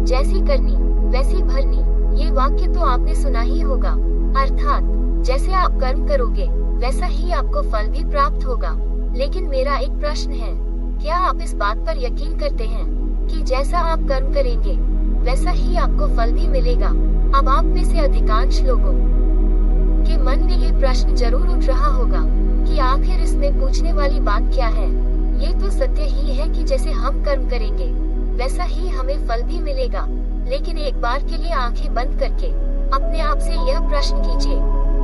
जैसी करनी वैसी भरनी, ये वाक्य तो आपने सुना ही होगा। अर्थात जैसे आप कर्म करोगे वैसा ही आपको फल भी प्राप्त होगा। लेकिन मेरा एक प्रश्न है, क्या आप इस बात पर यकीन करते हैं कि जैसा आप कर्म करेंगे वैसा ही आपको फल भी मिलेगा? अब आप में से अधिकांश लोगों के मन में ये प्रश्न जरूर उठ रहा होगा कि आखिर इसमें पूछने वाली बात क्या है। ये तो सत्य ही है कि जैसे हम कर्म करेंगे वैसा ही हमें फल भी मिलेगा। लेकिन एक बार के लिए आंखें बंद करके अपने आप से यह प्रश्न कीजिए,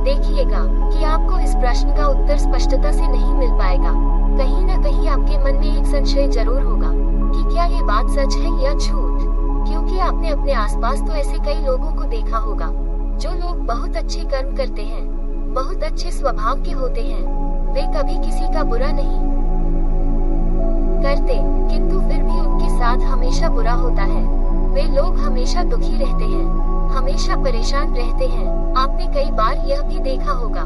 देखिएगा कि आपको इस प्रश्न का उत्तर स्पष्टता से नहीं मिल पाएगा। कहीं न कहीं आपके मन में एक संशय जरूर होगा कि क्या ये बात सच है या झूठ, क्योंकि आपने अपने आसपास तो ऐसे कई लोगों को देखा होगा जो लोग बहुत अच्छे कर्म करते हैं, बहुत अच्छे स्वभाव के होते हैं, वे कभी किसी का बुरा नहीं करते, किंतु फिर भी उनके साथ हमेशा बुरा होता है। वे लोग हमेशा दुखी रहते हैं, हमेशा परेशान रहते हैं। आपने कई बार यह भी देखा होगा,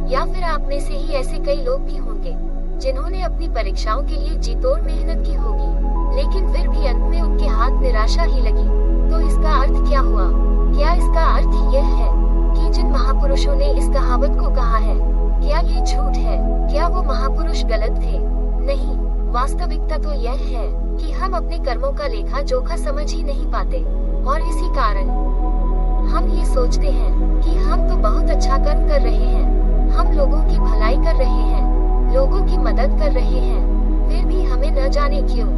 या फिर आप में से ही ऐसे कई लोग भी होंगे जिन्होंने अपनी परीक्षाओं के लिए जी तोड़ मेहनत की होगी, लेकिन फिर भी अंत में उनके हाथ निराशा ही लगी। तो इसका अर्थ क्या हुआ? क्या इसका अर्थ यह है कि जिन महापुरुषों ने इस कहावत को कहा है, क्या ये झूठ है? क्या वो महापुरुष गलत थे? नहीं, वास्तविकता तो यह है कि हम अपने कर्मों का लेखा जोखा समझ ही नहीं पाते, और इसी कारण हम ये सोचते हैं कि हम तो बहुत अच्छा कर्म कर रहे हैं, हम लोगों की भलाई कर रहे हैं, लोगों की मदद कर रहे हैं, फिर भी हमें न जाने क्यों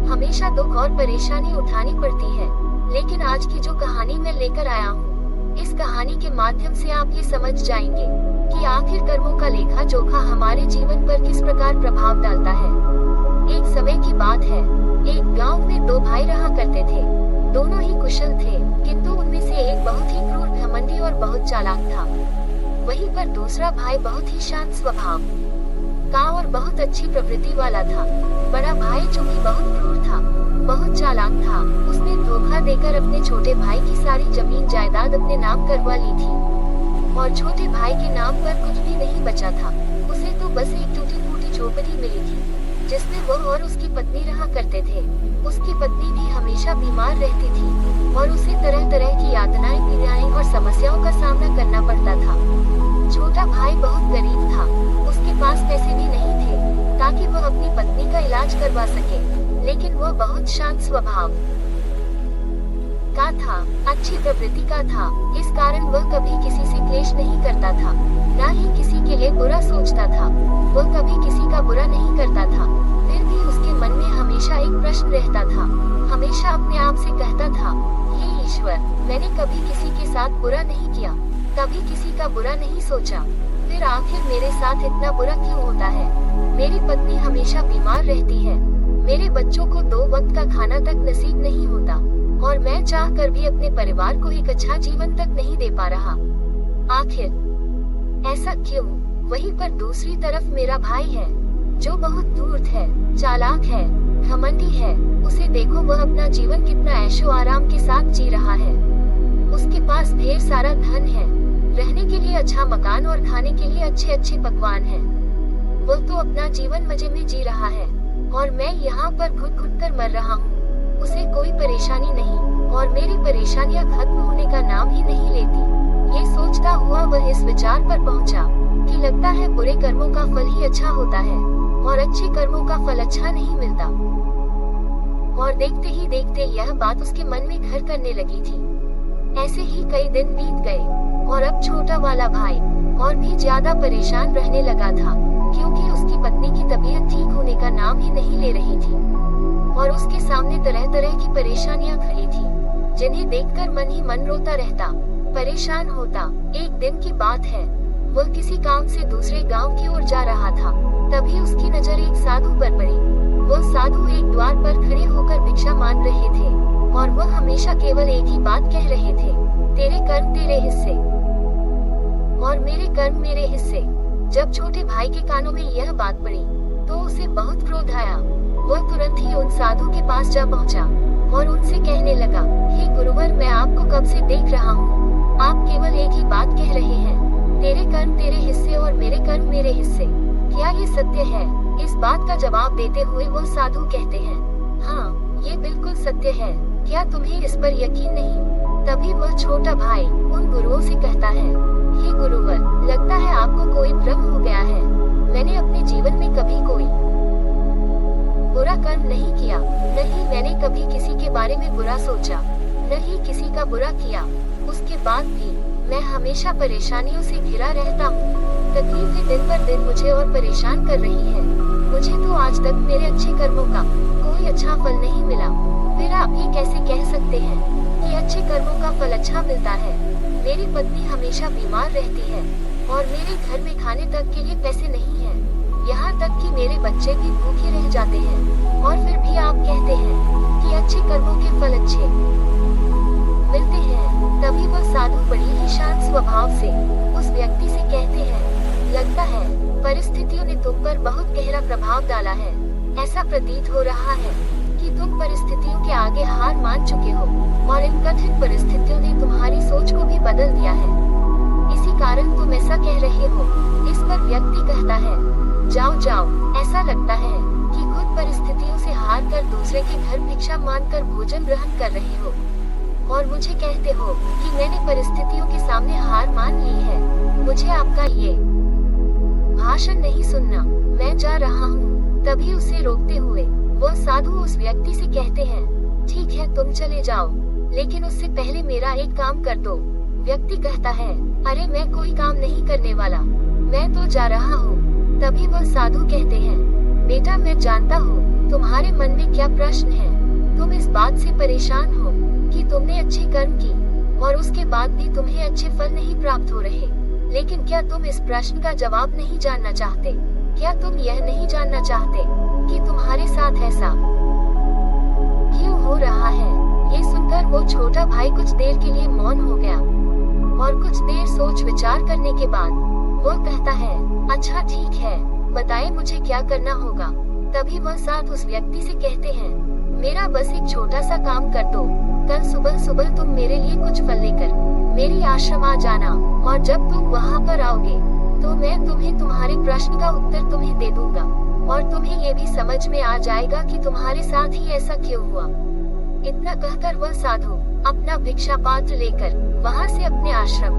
हमेशा दुख और परेशानी उठानी पड़ती है। लेकिन आज की जो कहानी मैं लेकर आया हूँ, इस कहानी के माध्यम से आप ये समझ जाएंगे कि आखिर कर्मों का लेखा जोखा हमारे जीवन पर किस प्रकार प्रभाव डालता है। एक समय की बात है, एक गांव में दो भाई रहा करते थे। दोनों ही कुशल थे, किंतु उनमें से एक बहुत ही क्रूर, घमंडी और बहुत चालाक था। वहीं पर दूसरा भाई बहुत ही शांत स्वभाव का और बहुत अच्छी प्रवृत्ति वाला था। बड़ा भाई जो कि बहुत क्रूर था, बहुत चालाक था, उसने धोखा देकर अपने छोटे भाई की सारी जमीन जायदाद अपने नाम करवा ली थी, और छोटे भाई के नाम पर कुछ भी नहीं बचा था। उसे तो बस एक टूटी फूटी झोपड़ी मिली थी जिसमें वो और उसकी पत्नी रहा करते थे। उसकी पत्नी भी हमेशा बीमार रहती थी और उसे तरह तरह की यातनाएं, पीड़ाएं और समस्याओं का सामना करना पड़ता था। छोटा भाई बहुत गरीब था, उसके पास पैसे भी नहीं थे ताकि वो अपनी पत्नी का इलाज करवा सके, लेकिन वो बहुत शांत स्वभाव का था, अच्छी प्रवृत्ति का था। इस कारण वह कभी किसी से क्लेश नहीं करता था, न ही किसी के लिए बुरा सोचता था। वह कभी किसी का बुरा नहीं करता था। फिर भी उसके मन में हमेशा एक प्रश्न रहता था, हमेशा अपने आप से कहता था, हे ईश्वर, मैंने कभी किसी के साथ बुरा नहीं किया, कभी किसी का बुरा नहीं सोचा, फिर आखिर मेरे साथ इतना बुरा क्यों होता है? मेरी पत्नी हमेशा बीमार रहती है, मेरे बच्चों को 2 वक्त का खाना तक नसीब नहीं होता, और मैं चाह कर भी अपने परिवार को एक अच्छा जीवन तक नहीं दे पा रहा। आखिर ऐसा क्यों? वहीं पर दूसरी तरफ मेरा भाई है जो बहुत धूर्त है, चालाक है, घमंडी है। उसे देखो, वह अपना जीवन कितना ऐशो आराम के साथ जी रहा है। उसके पास ढेर सारा धन है, रहने के लिए अच्छा मकान और खाने के लिए अच्छे अच्छे पकवान हैं। वो तो अपना जीवन मजे में जी रहा है, और मैं यहाँ पर घुट घुट कर मर रहा हूँ। उसे कोई परेशानी नहीं, और मेरी परेशानियाँ खत्म होने का नाम ही नहीं लेती। ये सोचता हुआ वह इस विचार पर पहुँचा कि लगता है बुरे कर्मों का फल ही अच्छा होता है, और अच्छे कर्मों का फल अच्छा नहीं मिलता। और देखते ही देखते यह बात उसके मन में घर करने लगी थी। ऐसे ही कई दिन बीत गए, और अब छोटा वाला भाई और भी ज्यादा परेशान रहने लगा था, क्योंकि उसकी पत्नी की तबीयत ठीक होने का नाम ही नहीं ले रही थी, और उसके सामने तरह तरह की परेशानियां खड़ी थी, जिन्हें देखकर मन ही मन रोता रहता, परेशान होता। एक दिन की बात है, वह किसी काम से दूसरे गांव की ओर जा रहा था। तभी उसकी नजर एक साधु पर पड़ी। वह साधु एक द्वार पर खड़े होकर भिक्षा मांग रहे थे, और वह हमेशा केवल एक ही बात कह रहे थे, तेरे कर्म तेरे हिस्से और मेरे कर्म मेरे हिस्से। जब छोटे भाई के कानों में यह बात पड़ी तो उसे बहुत क्रोध आया। वह तुरंत ही उन साधु के पास जा पहुंचा और उनसे कहने लगा, हे गुरुवर, मैं आपको कब से देख रहा हूँ, आप केवल एक ही बात कह रहे हैं, तेरे कर्म तेरे हिस्से और मेरे कर्म मेरे हिस्से। क्या ये सत्य है? इस बात का जवाब देते हुए वो साधु कहते हैं, हाँ, ये बिल्कुल सत्य है। क्या तुम्हें इस पर यकीन नहीं? तभी वह छोटा भाई उन गुरुओं से कहता है, हे गुरुवर, लगता है आपको कोई भ्रम हो गया है। मैंने अपने जीवन में कभी कोई बुरा कर्म नहीं किया। नहीं, मैंने कभी किसी के बारे में बुरा सोचा, नहीं किसी का बुरा किया। उसके बाद भी मैं हमेशा परेशानियों से घिरा रहता हूँ। तकलीफें दिन पर दिन मुझे और परेशान कर रही है। मुझे तो आज तक मेरे अच्छे कर्मों का कोई अच्छा फल नहीं मिला। फिर आप ये कैसे कह सकते हैं कि अच्छे कर्मों का फल अच्छा मिलता है? मेरी पत्नी हमेशा बीमार रहती है और मेरे घर में खाने तक के लिए पैसे नहीं है। यहाँ तक कि मेरे बच्चे भी भूखे रह जाते हैं और फिर भी आप कहते हैं कि अच्छे कर्मों के फल अच्छे मिलते हैं। तभी वह साधु बड़ी ही शांत स्वभाव से उस व्यक्ति से कहते हैं, लगता है परिस्थितियों ने तुम पर बहुत गहरा प्रभाव डाला है। ऐसा प्रतीत हो रहा है कि तुम परिस्थितियों के आगे हार मान चुके हो और इन कठिन परिस्थितियों ने तुम्हारी सोच को भी बदल दिया है। इसी कारण तुम ऐसा कह रहे हो। इस पर व्यक्ति कहता है, जाओ जाओ, ऐसा लगता है कि खुद परिस्थितियों से हार कर दूसरे के घर भिक्षा मांगकर भोजन ग्रहण कर रहे हो और मुझे कहते हो कि मैंने परिस्थितियों के सामने हार मान ली है। मुझे आपका ये भाषण नहीं सुनना, मैं जा रहा हूँ। तभी उसे रोकते हुए वह साधु उस व्यक्ति से कहते हैं, ठीक है तुम चले जाओ, लेकिन उससे पहले मेरा एक काम कर दो। व्यक्ति कहता है, अरे मैं कोई काम नहीं करने वाला, मैं तो जा रहा हूँ। तभी वह साधु कहते हैं, बेटा मैं जानता हूँ तुम्हारे मन में क्या प्रश्न है। तुम इस बात से परेशान हो कि तुमने अच्छे कर्म की और उसके बाद भी तुम्हें अच्छे फल नहीं प्राप्त हो रहे। लेकिन क्या तुम इस प्रश्न का जवाब नहीं जानना चाहते? क्या तुम यह नहीं जानना चाहते कि तुम्हारे साथ ऐसा क्यों हो रहा है? ये सुनकर वो छोटा भाई कुछ देर के लिए मौन हो गया और कुछ देर सोच विचार करने के बाद वो कहता है, अच्छा ठीक है, बताए मुझे क्या करना होगा। तभी वह साथ उस व्यक्ति से कहते हैं, मेरा बस एक छोटा सा काम कर दो। कल सुबह सुबह तुम मेरे लिए कुछ फल लेकर मेरी आश्रम आ जाना और जब तुम वहाँ पर आओगे तो मैं तुम्हें तुम्हारे प्रश्न का उत्तर तुम्हें दे दूंगा और तुम्हें ये भी समझ में आ जाएगा कि तुम्हारे साथ ही ऐसा क्यों हुआ। इतना कहकर वह साधु अपना भिक्षा पात्र लेकर वहाँ से अपने आश्रम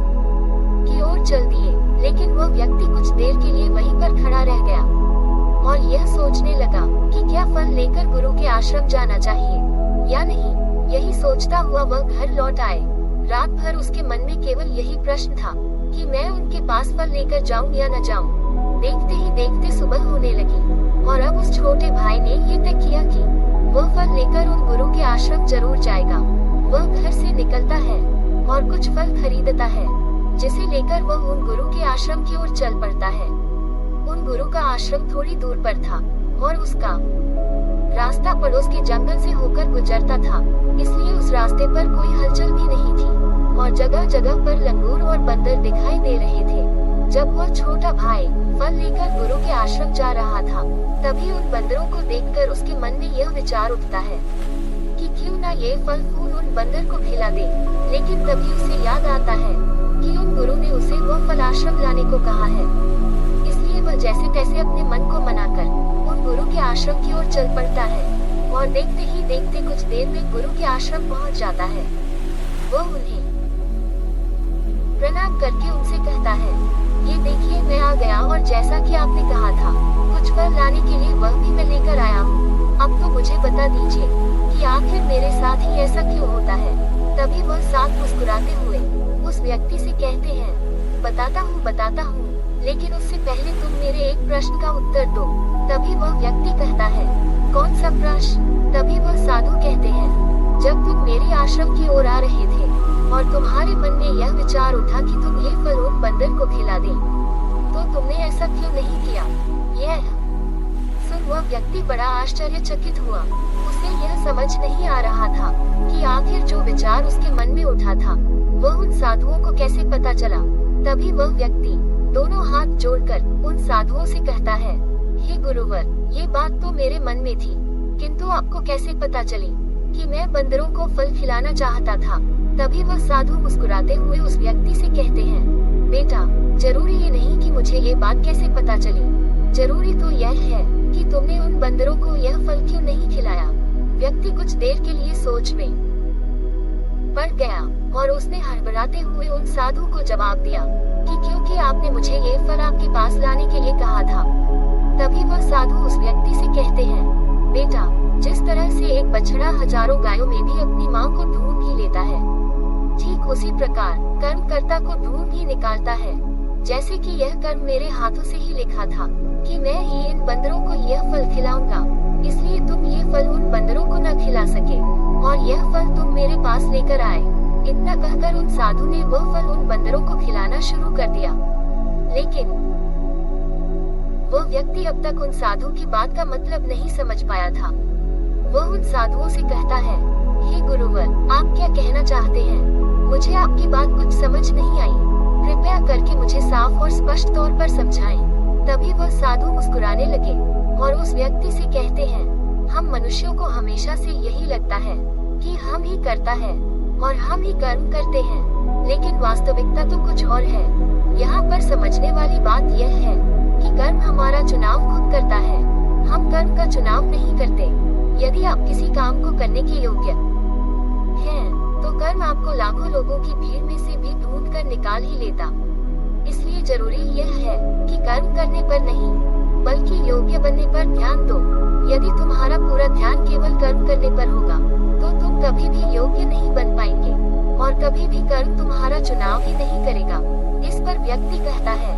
की ओर चल दिए। लेकिन वह व्यक्ति कुछ देर के लिए वहीं पर खड़ा रह गया और यह सोचने लगा कि क्या फल लेकर गुरु के आश्रम जाना चाहिए या नहीं। यही सोचता हुआ वह घर लौट आए। रात भर उसके मन में केवल यही प्रश्न था कि मैं उनके पास फल लेकर जाऊं या न जाऊं। देखते ही देखते सुबह होने लगी और अब उस छोटे भाई ने ये तय किया कि वह फल लेकर उन गुरु के आश्रम जरूर जाएगा। वह घर से निकलता है और कुछ फल खरीदता है, जिसे लेकर वह उन गुरु के आश्रम की ओर चल पड़ता है। उन गुरु का आश्रम थोड़ी दूर पर था और उसका रास्ता पड़ोस के जंगल से होकर गुजरता था, इसलिए उस रास्ते पर कोई हलचल भी नहीं थी और जगह जगह पर लंगूर और बंदर दिखाई दे रहे थे। जब वह छोटा भाई फल लेकर गुरु के आश्रम जा रहा था, तभी उन बंदरों को देखकर उसके मन में यह विचार उठता है कि क्यों ना ये फल फूल उन बंदर को खिला दे। लेकिन तभी उसे याद आता है कि उन गुरु ने उसे वह फल आश्रम लाने को कहा है, इसलिए वह जैसे तैसे अपने मन को मनाकर उन गुरु के आश्रम की ओर चल पड़ता है और देखते ही देखते कुछ देर में गुरु के आश्रम पहुंच जाता है। वो उन्हें प्रणाम करके उनसे कहता है, ये देखिए मैं आ गया और जैसा कि आपने कहा था कुछ फल लाने के लिए वह भी मैं लेकर आया हूँ। अब तो मुझे बता दीजिए कि आखिर मेरे साथ ही ऐसा क्यों होता है। तभी वह साथ मुस्कुराते हुए उस व्यक्ति से कहते हैं, बताता हूँ, लेकिन उससे पहले तुम मेरे एक प्रश्न का उत्तर दो। तभी वह व्यक्ति कहता है, कौन सा प्रश्न? तभी वह साधु कहते हैं, जब तुम मेरे आश्रम की ओर आ रहे थे और तुम्हारे मन में यह विचार उठा कि तुम ये फल उन बंदर को खिला दे, तो तुमने ऐसा क्यों नहीं किया? यह सुन वह व्यक्ति बड़ा आश्चर्यचकित हुआ। उसे यह समझ नहीं आ रहा था कि आखिर जो विचार उसके मन में उठा था वह उन साधुओं को कैसे पता चला। तभी वह व्यक्ति दोनों हाथ जोड़कर उन साधुओं से कहता है, हे गुरुवर, ये बात तो मेरे मन में थी, किंतु आपको कैसे पता चली कि मैं बंदरों को फल खिलाना चाहता था? तभी वह साधु मुस्कुराते हुए उस व्यक्ति से कहते हैं, बेटा, जरूरी ये नहीं कि मुझे ये बात कैसे पता चली, जरूरी तो यह है कि तुमने उन बंदरों को यह फल क्यों नहीं खिलाया। व्यक्ति कुछ देर के लिए सोच में बढ़ गया और उसने हड़बड़ाते हुए उन साधु को जवाब दिया कि क्योंकि आपने मुझे ये फल आपके पास लाने के लिए कहा था। तभी वह साधु उस व्यक्ति से कहते हैं, बेटा, जिस तरह से एक बछड़ा हजारों गायों में भी अपनी माँ को ढूंढ ही लेता है, ठीक उसी प्रकार कर्मकर्ता को ढूंढ ही निकालता है। जैसे कि यह कर्म मेरे हाथों से ही लिखा था कि मैं ही इन बंदरों को यह फल खिलाऊंगा, इसलिए तुम ये फल उन बंदरों को न खिला सके और यह फल तुम मेरे पास लेकर आए। इतना कहकर उन साधु ने वह फल उन बंदरों को खिलाना शुरू कर दिया। लेकिन वह व्यक्ति अब तक उन साधु की बात का मतलब नहीं समझ पाया था। वह उन साधुओं से कहता है, हे गुरुवर, आप क्या कहना चाहते हैं? मुझे आपकी बात कुछ समझ नहीं आई, कृपया करके मुझे साफ और स्पष्ट तौर पर समझाएं। तभी वह साधु मुस्कुराने लगे और उस व्यक्ति से कहते हैं, हम मनुष्यों को हमेशा से यही लगता है कि हम ही करता है और हम ही कर्म करते हैं, लेकिन वास्तविकता तो कुछ और है। यहाँ पर समझने वाली बात यह है कि कर्म हमारा चुनाव खुद करता है, हम कर्म का चुनाव नहीं करते। यदि आप किसी काम को करने के योग्य हैं, तो कर्म आपको लाखों लोगों की भीड़ में से भी ढूंढ कर निकाल ही लेता। इसलिए जरूरी यह है कि कर्म करने पर नहीं, बल्कि योग्य बनने पर ध्यान दो। यदि तुम्हारा पूरा ध्यान केवल कर्म करने पर होगा, तो तुम कभी भी योग्य नहीं बन पाएंगे और कभी भी कर्म तुम्हारा चुनाव ही नहीं करेगा। इस पर व्यक्ति कहता है,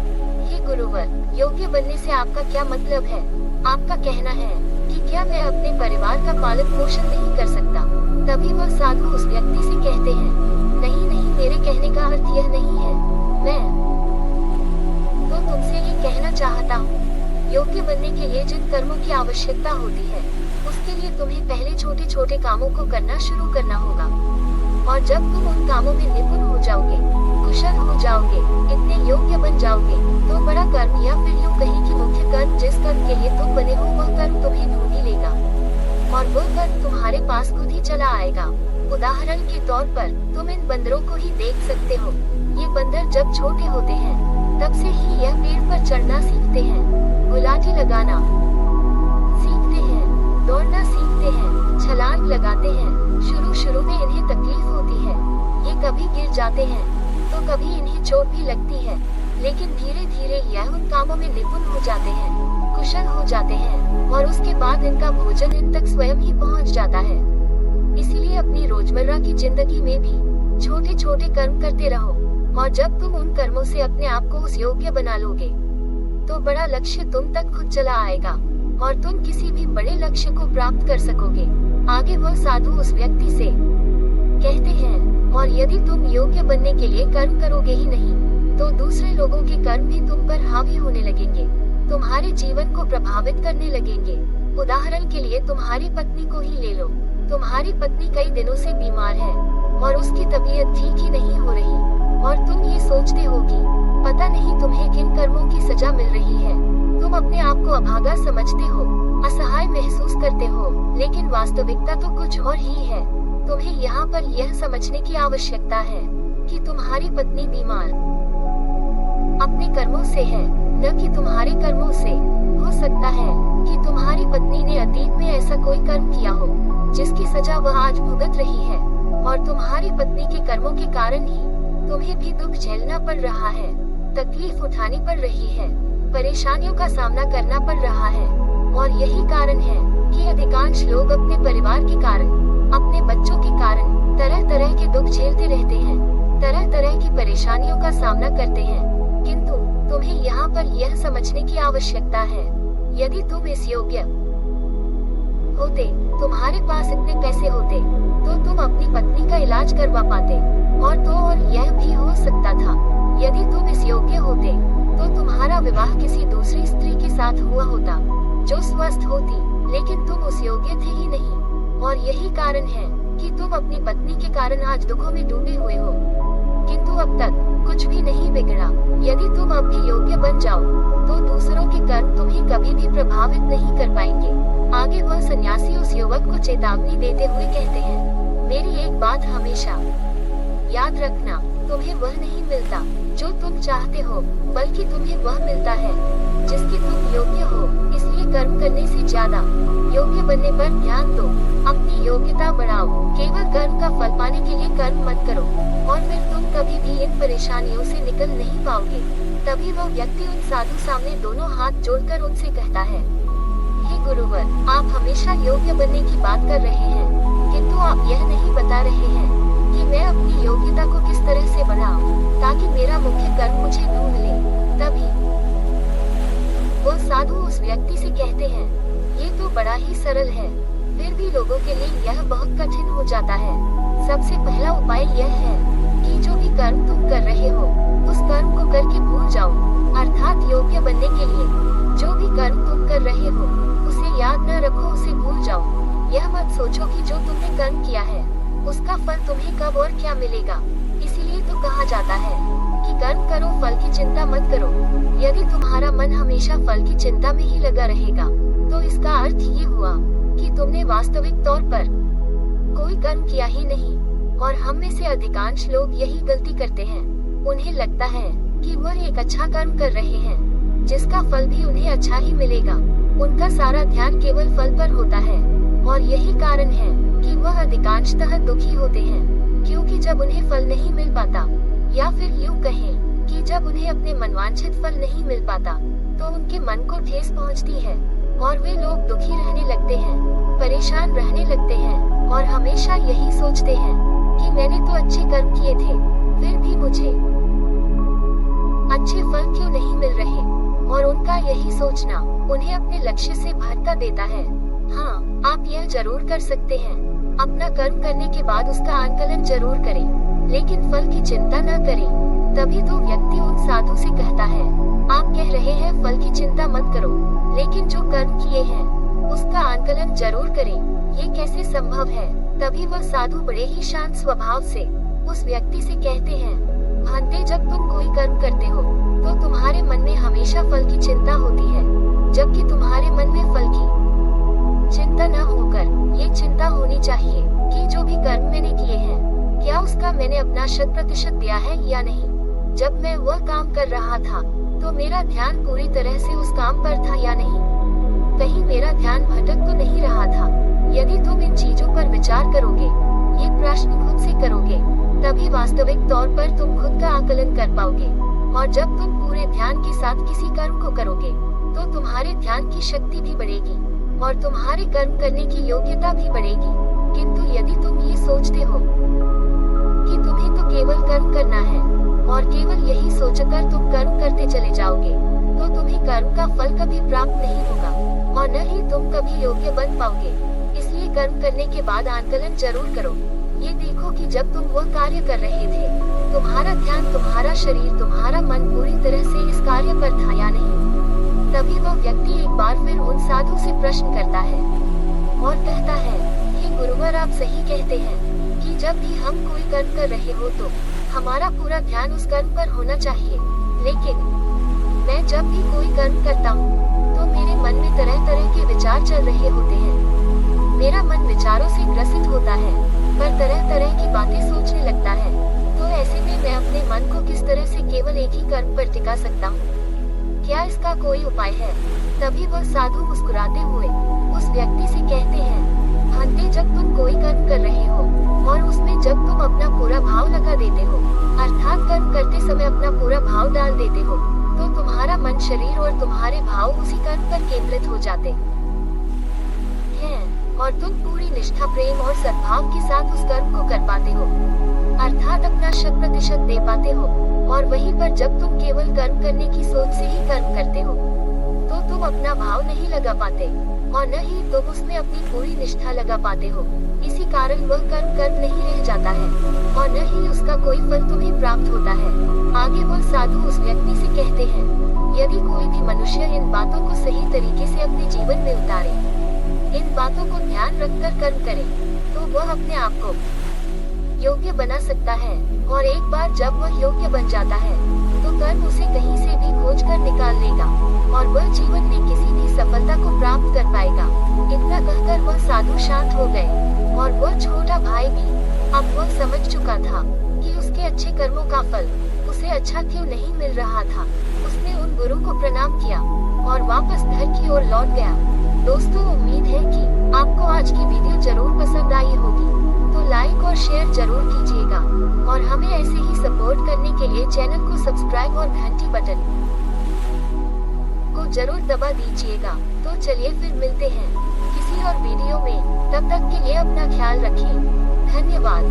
हे गुरुवर, योग्य बनने से आपका क्या मतलब है? आपका कहना है कि क्या मैं अपने परिवार का पालन पोषण नहीं कर सकता? तभी वह साधु उस व्यक्ति से कहते हैं, नहीं नहीं, मेरे कहने का अर्थ यह नहीं है। मैं तो तुमसे ये कहना चाहता हूँ, योग्य बनने के लिए जिन कर्मों की आवश्यकता होती है, उसके लिए तुम्हें पहले छोटे छोटे कामों को करना शुरू करना होगा। और जब तुम उन कामों में निपुण हो जाओगे, कुशल हो जाओगे, इतने योग्य बन जाओगे, तो बड़ा कर्म या फिर यूँ कहें कि मुख्य कर्म जिस कर्म के लिए तुम बने हो, वह कर्म तुम्हें ढूंढ ही लेगा और वह कर्म तुम्हारे पास खुद ही चला आएगा। उदाहरण के तौर पर तुम इन बंदरों को ही देख सकते हो। ये बंदर जब छोटे होते हैं, तब से ही यह पेड़ पर चढ़ना सीखते हैं, गुलाटी लगाना सीखते हैं, दौड़ना सीखते हैं, छलांग लगाते हैं। शुरू में इन्हें तकलीफ होती है, ये कभी गिर जाते हैं तो कभी इन्हें चोट भी लगती है, लेकिन धीरे धीरे यह उन कामों में निपुण हो जाते हैं, कुशल हो जाते हैं और उसके बाद इनका भोजन इन तक स्वयं ही पहुंच जाता है। इसीलिए अपनी रोजमर्रा की जिंदगी में भी छोटे छोटे कर्म करते रहो और जब तुम उन कर्मों से अपने आप को उस योग्य बना लोगे, तो बड़ा लक्ष्य तुम तक खुद चला आएगा और तुम किसी भी बड़े लक्ष्य को प्राप्त कर सकोगे। आगे वह साधु उस व्यक्ति से कहते हैं, और यदि तुम योग्य बनने के लिए कर्म करोगे ही नहीं, तो दूसरे लोगों के कर्म भी तुम पर हावी होने लगेंगे, तुम्हारे जीवन को प्रभावित करने लगेंगे। उदाहरण के लिए तुम्हारी पत्नी को ही ले लो। तुम्हारी पत्नी कई दिनों से बीमार है और उसकी तबीयत ठीक ही नहीं हो रही और तुम ये सोचते हो कि पता नहीं तुम्हें किन कर्मों की सजा मिल रही है। तुम अपने आप को अभागा समझते हो, असहाय महसूस करते हो, लेकिन वास्तविकता तो कुछ और ही है। तुम्हें यहाँ पर यह समझने की आवश्यकता है कि तुम्हारी पत्नी बीमार अपने कर्मों से है, न कि तुम्हारे कर्मों से। हो सकता है कि तुम्हारी पत्नी ने अतीत में ऐसा कोई कर्म किया हो जिसकी सजा वह आज भुगत रही है और तुम्हारी पत्नी के कर्मों के कारण ही तुम्हें भी दुख झेलना पड़ रहा है, तकलीफ उठानी पड़ रही है, परेशानियों का सामना करना पड़ रहा है। और यही कारण है कि अधिकांश लोग अपने परिवार के कारण, अपने बच्चों के कारण तरह तरह के दुख झेलते रहते हैं, तरह तरह की परेशानियों का सामना करते हैं। किंतु तुम्हें यहाँ पर यह समझने की आवश्यकता है, यदि तुम इस योग्य होते, तुम्हारे पास इतने पैसे होते, तो तुम अपनी पत्नी का इलाज करवा पाते। और यह भी हो सकता था, यदि तुम इस योग्य होते, तो तुम्हारा विवाह किसी दूसरी स्त्री के साथ हुआ होता जो स्वस्थ होती, लेकिन तुम उस योग्य थे ही नहीं। और यही कारण है कि तुम अपनी पत्नी के कारण आज दुखों में डूबे हुए हो। किंतु अब तक कुछ भी नहीं बिगड़ा। यदि तुम अब भी योग्य बन जाओ, तो दूसरों के कर्म तुम्हें कभी भी प्रभावित नहीं कर पाएंगे। आगे वह सन्यासी उस युवक को चेतावनी देते हुए कहते हैं, मेरी एक बात हमेशा याद रखना, तुम्हें वह नहीं मिलता जो तुम चाहते हो, बल्कि तुम्हें वह मिलता है जिसके तुम योग्य हो। इसलिए कर्म करने से ज्यादा योग्य बनने पर ध्यान दो, अपनी योग्यता बढ़ाओ। केवल कर्म का फल पाने के लिए कर्म मत करो, और फिर तुम कभी भी इन परेशानियों से निकल नहीं पाओगे। तभी वह व्यक्ति उन साधु सामने दोनों हाथ जोड़कर उनसे कहता है, हे गुरुवर, आप हमेशा योग्य बनने की बात कर रहे हैं, किंतु आप यह नहीं बता रहे हैं कि मैं अपनी योग्यता को किस तरह से बढ़ाऊं, ताकि मेरा मुख्य कर्म मुझे ढूंढ ले। तभी वो साधु उस व्यक्ति से कहते हैं, ये तो बड़ा ही सरल है, फिर भी लोगों के लिए यह बहुत कठिन हो जाता है। सबसे पहला उपाय यह है कि जो भी कर्म तुम कर रहे हो, उस कर्म को करके भूल जाओ। अर्थात योग्य बनने के लिए जो भी कर्म तुम कर रहे हो, उसे याद न रखो, उसे भूल जाओ। यह मत सोचो कि जो तुमने कर्म किया है उसका फल तुम्हें कब और क्या मिलेगा। इसीलिए तो कहा जाता है कि कर्म करो, फल की चिंता मत करो। यदि तुम्हारा मन हमेशा फल की चिंता में ही लगा रहेगा, तो इसका अर्थ ये हुआ कि तुमने वास्तविक तौर पर कोई कर्म किया ही नहीं। और हम में से अधिकांश लोग यही गलती करते हैं। उन्हें लगता है कि वह एक अच्छा कर्म कर रहे हैं, जिसका फल भी उन्हें अच्छा ही मिलेगा। उनका सारा ध्यान केवल फल पर होता है, और यही कारण है कि वह अधिकांशतः दुखी होते हैं, क्योंकि जब उन्हें फल नहीं मिल पाता, या फिर यूं कहें कि जब उन्हें अपने मनवांछित फल नहीं मिल पाता, तो उनके मन को ठेस पहुंचती है, और वे लोग दुखी रहने लगते हैं, परेशान रहने लगते हैं, और हमेशा यही सोचते हैं कि मैंने तो अच्छे कर्म किए थे, फिर भी मुझे अच्छे फल क्यों नहीं मिल रहे। और उनका यही सोचना उन्हें अपने लक्ष्य से भटका देता है। हाँ, आप यह जरूर कर सकते हैं, अपना कर्म करने के बाद उसका आंकलन जरूर करें, लेकिन फल की चिंता न करें। तभी तो व्यक्ति उन साधु से कहता है, आप कह रहे हैं फल की चिंता मत करो, लेकिन जो कर्म किए हैं उसका आंकलन जरूर करें, ये कैसे संभव है। तभी वह साधु बड़े ही शांत स्वभाव से उस व्यक्ति से कहते हैं, भांते, जब तुम कोई कर्म करते हो तो तुम्हारे मन में हमेशा फल की चिंता होती है, जबकि तुम्हारे मन में फल की चिंता न होकर ये चिंता होनी चाहिए कि जो भी कर्म मैंने किए हैं, क्या उसका मैंने अपना 100% दिया है या नहीं। जब मैं वह काम कर रहा था तो मेरा ध्यान पूरी तरह से उस काम पर था या नहीं, कहीं मेरा ध्यान भटक तो नहीं रहा था। यदि तुम इन चीजों पर विचार करोगे, ये प्रश्न खुद से करोगे, तभी वास्तविक तौर पर तुम खुद का आकलन कर पाओगे। और जब तुम पूरे ध्यान के साथ किसी कर्म को करोगे, तो तुम्हारे ध्यान की शक्ति भी बढ़ेगी और तुम्हारे कर्म करने की योग्यता भी बढ़ेगी। किंतु यदि तुम ये सोचते हो कि तुम्हें तो केवल कर्म करना है, और केवल यही सोचकर तुम कर्म करते चले जाओगे, तो तुम्हें कर्म का फल कभी प्राप्त नहीं होगा, और न ही तुम कभी योग्य बन पाओगे। इसलिए कर्म करने के बाद आंकलन जरूर करो। ये देखो कि जब तुम वह कार्य कर रहे थे, तुम्हारा ध्यान, तुम्हारा शरीर, तुम्हारा मन पूरी तरह से इस कार्य पर था या नहीं। तभी वह व्यक्ति एक बार फिर उन साधु से प्रश्न करता है और कहता है, हे गुरुवर, आप सही कहते हैं कि जब भी हम कोई कर्म कर रहे हो तो हमारा पूरा ध्यान उस कर्म पर होना चाहिए। लेकिन मैं जब भी कोई कर्म करता हूँ तो मेरे मन में तरह तरह के विचार चल रहे होते हैं। मेरा मन विचारों से ग्रसित होता है, पर तरह तरह की बातें सोचने लगता है। तो ऐसे में मैं अपने मन को किस तरह से केवल एक ही कर्म पर टिका सकता हूँ? क्या इसका कोई उपाय है? तभी वह साधु मुस्कुराते हुए उस व्यक्ति से कहते हैं, भांते, जब तुम कोई कर्म कर रहे हो और उसमें जब तुम अपना पूरा भाव लगा देते हो, अर्थात कर्म करते समय अपना पूरा भाव डाल देते हो, तो तुम्हारा मन, शरीर और तुम्हारे भाव उसी कर्म पर केंद्रित हो जाते हैं, और तुम पूरी निष्ठा, प्रेम और सद्भाव के साथ उस कर्म को कर पाते हो, अर्थात अपना 100% दे पाते हो। और वहीं पर जब तुम केवल कर्म करने की सोच से ही कर्म करते हो, तो तुम अपना भाव नहीं लगा पाते, और न ही तुम उसमें अपनी पूरी निष्ठा लगा पाते हो। इसी कारण वह कर्म नहीं रह जाता है, और न ही उसका कोई फल तुम्हें प्राप्त होता है। आगे वह साधु उस व्यक्ति से कहते हैं, यदि कोई भी मनुष्य इन बातों को सही तरीके से अपने जीवन में उतारे, इन बातों को ध्यान रखकर कर्म करे, तो वह अपने आप को योग्य बना सकता है। और एक बार जब वह योग्य बन जाता है, तो कर्म उसे कहीं से भी खोज कर निकाल लेगा, और वह जीवन में किसी भी सफलता को प्राप्त कर पाएगा। इतना कहकर वह साधु शांत हो गए, और वह छोटा भाई भी अब वह समझ चुका था कि उसके अच्छे कर्मों का फल उसे अच्छा क्यों नहीं मिल रहा था। उसने उन गुरु को प्रणाम किया और वापस घर की ओर लौट गया। दोस्तों, उम्मीद है कि आपको आज की वीडियो जरूर पसंद आई होगी, तो लाइक और शेयर जरूर कीजिएगा और हमें ऐसे ही सपोर्ट करने के लिए चैनल को सब्सक्राइब और घंटी बटन को जरूर दबा दीजिएगा। तो चलिए फिर मिलते हैं किसी और वीडियो में। तब तक के लिए अपना ख्याल रखिए। धन्यवाद।